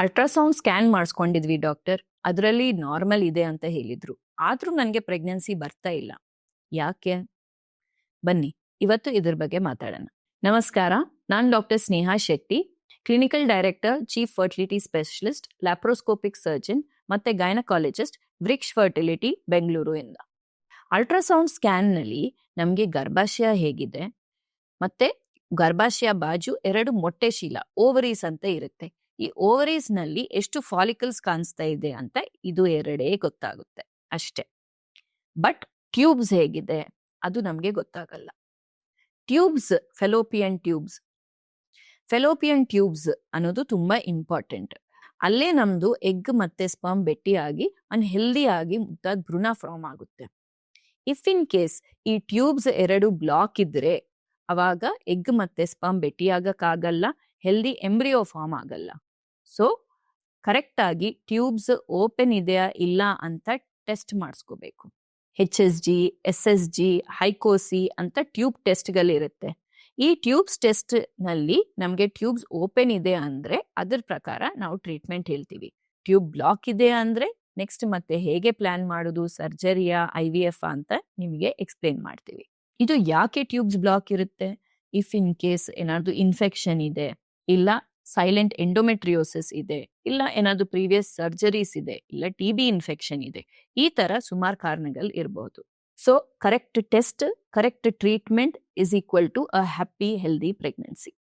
Ultrasound scan ಮಾಡಿಸ್ಕೊಂಡಿದ್ವಿ doctor. ಅದರಲ್ಲಿ normal ಇದೆ ಅಂತ ಹೇಳಿದ್ರು. ಆದ್ರೂ ನನಗೆ ಪ್ರೆಗ್ನೆನ್ಸಿ ಬರ್ತಾ ಇಲ್ಲ. ಯಾಕೆ? ಬನ್ನಿ ಇವತ್ತು ಇದ್ರ ಬಗ್ಗೆ ಮಾತಾಡೋಣ. ನಮಸ್ಕಾರ, ನಾನು doctor Sneha Shetty, clinical director, chief fertility specialist, laparoscopic surgeon ಮತ್ತೆ ಗೈನಕಾಲಜಿಸ್ಟ್, ವ್ರಿಕ್ಷ್ ಫರ್ಟಿಲಿಟಿ, ಬೆಂಗಳೂರು ಇಂದ. ಅಲ್ಟ್ರಾಸೌಂಡ್ ಸ್ಕ್ಯಾನ್ನಲ್ಲಿ ನಮಗೆ ಗರ್ಭಾಶಯ ಹೇಗಿದೆ ಮತ್ತೆ ಗರ್ಭಾಶಯ ಬಾಜು 2 ಮೊಟ್ಟೆ ಶೀಲ ಓವರೀಸ್ ಅಂತ ಇರುತ್ತೆ. ಈ ಓವರೀಸ್ ನಲ್ಲಿ ಎಷ್ಟು ಫಾಲಿಕಲ್ಸ್ ಕಾಣಿಸ್ತಾ ಇದೆ ಅಂತ ಇದು ಎರಡೇ ಗೊತ್ತಾಗುತ್ತೆ ಅಷ್ಟೇ. ಬಟ್ ಟ್ಯೂಬ್ಸ್ ಹೇಗಿದೆ ಅದು ನಮಗೆ ಗೊತ್ತಾಗಲ್ಲ. ಟ್ಯೂಬ್ಸ್, ಫೆಲೋಪಿಯನ್ ಟ್ಯೂಬ್ಸ್ ಅನ್ನೋದು ತುಂಬಾ ಇಂಪಾರ್ಟೆಂಟ್. ಅಲ್ಲೇ ನಮ್ದು ಎಗ್ ಮತ್ತೆ ಸ್ಪರ್ಮ್ ಭೇಟಿಯಾಗಿ ಒಂದು ಹೆಲ್ದಿ ಆಗಿ ಮುದ್ದಾದ ಭ್ರೂಣ ಫಾರ್ಮ್ ಆಗುತ್ತೆ. ಇಫ್ ಇನ್ ಕೇಸ್ ಈ ಟ್ಯೂಬ್ಸ್ 2 ಬ್ಲಾಕ್ ಇದ್ರೆ ಅವಾಗ ಎಗ್ ಮತ್ತೆ ಸ್ಪರ್ಮ್ ಭೇಟಿಯಾಗಕ್ಕಾಗಲ್ಲ, ಹೆಲ್ದಿ ಎಂಬ್ರಿಯೋ ಫಾರ್ಮ್ ಆಗಲ್ಲ. ಸೊ ಕರೆಕ್ಟ್ ಆಗಿ ಟ್ಯೂಬ್ಸ್ ಓಪನ್ ಇದೆಯಾ ಇಲ್ಲ ಅಂತ ಟೆಸ್ಟ್ ಮಾಡಿಸ್ಕೋಬೇಕು. HSG, SSG, ಹೈಕೋಸಿ ಅಂತ ಟ್ಯೂಬ್ ಟೆಸ್ಟ್ಗಳಿರುತ್ತೆ. ಈ ಟ್ಯೂಬ್ಸ್ ಟೆಸ್ಟ್ ನಲ್ಲಿ ನಮಗೆ ಟ್ಯೂಬ್ಸ್ ಓಪನ್ ಇದೆ ಅಂದ್ರೆ ಅದ್ರ ಪ್ರಕಾರ ನಾವು ಟ್ರೀಟ್ಮೆಂಟ್ ಹೇಳ್ತೀವಿ. ಟ್ಯೂಬ್ ಬ್ಲಾಕ್ ಇದೆ ಅಂದ್ರೆ ನೆಕ್ಸ್ಟ್ ಮತ್ತೆ ಹೇಗೆ ಪ್ಲಾನ್ ಮಾಡೋದು, ಸರ್ಜರಿಯಾ, IVF ಅಂತ ನಿಮಗೆ ಎಕ್ಸ್ಪ್ಲೇನ್ ಮಾಡ್ತೀವಿ. ಇದು ಯಾಕೆ ಟ್ಯೂಬ್ಸ್ ಬ್ಲಾಕ್ ಇರುತ್ತೆ? ಇಫ್ ಇನ್ ಕೇಸ್ ಏನಾದ್ರು ಇನ್ಫೆಕ್ಷನ್ ಇದೆ, ಇಲ್ಲ ಸೈಲೆಂಟ್ ಎಂಡೋಮೆಟ್ರಿಯೋಸಿಸ್ ಇದೆ, ಇಲ್ಲ ಏನಾದ್ರು ಪ್ರೀವಿಯಸ್ ಸರ್ಜರೀಸ್ ಇದೆ, ಇಲ್ಲ TB ಇನ್ಫೆಕ್ಷನ್ ಇದೆ, ಈ ತರ ಸುಮಾರು ಕಾರಣಗಳು ಇರಬಹುದು. So correct test, correct treatment is equal to a happy healthy pregnancy.